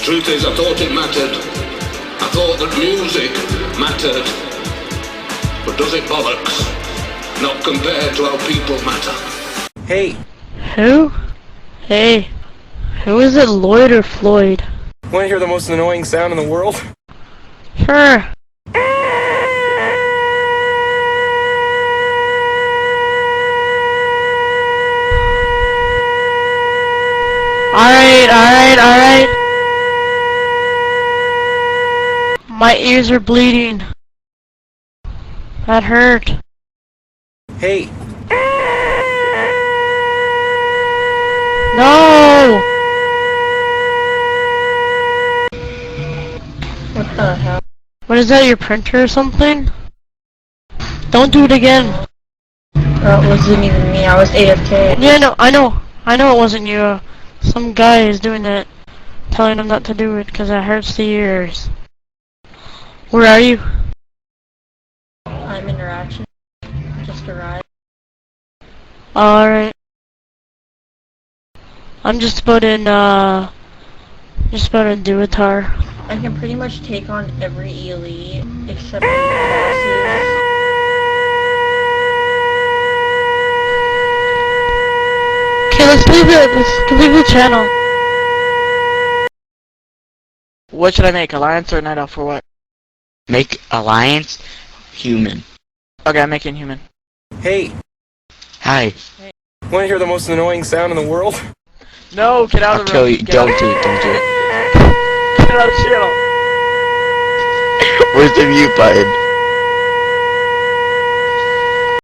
Truth is, I thought it mattered. I thought that music mattered. But does it, bollocks? Not compared to how people matter. Hey. Who? Hey. Who is it, Lloyd or Floyd? Want to hear the most annoying sound in the world? Sure. Alright. My ears are bleeding. That hurt. Hey. No! What the hell? What is that, your printer or something? Don't do it again. That wasn't even me, I was AFK. Yeah, no, I know it wasn't you. Some guy is doing it, telling him not to do it because it hurts the ears. Where are you? I'm interaction. Just arrived. Alright. I'm just about in do a tar. I can pretty much take on every elite except the bosses. Okay, let's leave the channel. What should I make? Alliance or Night Elf for what? Make Alliance human. Okay, I'm making human. Hey. Hi. Want to hear the most annoying sound in the world? No, get out I'll of the kill room. you. Don't do it. Don't do it. Get out of the channel. Where's the mute button?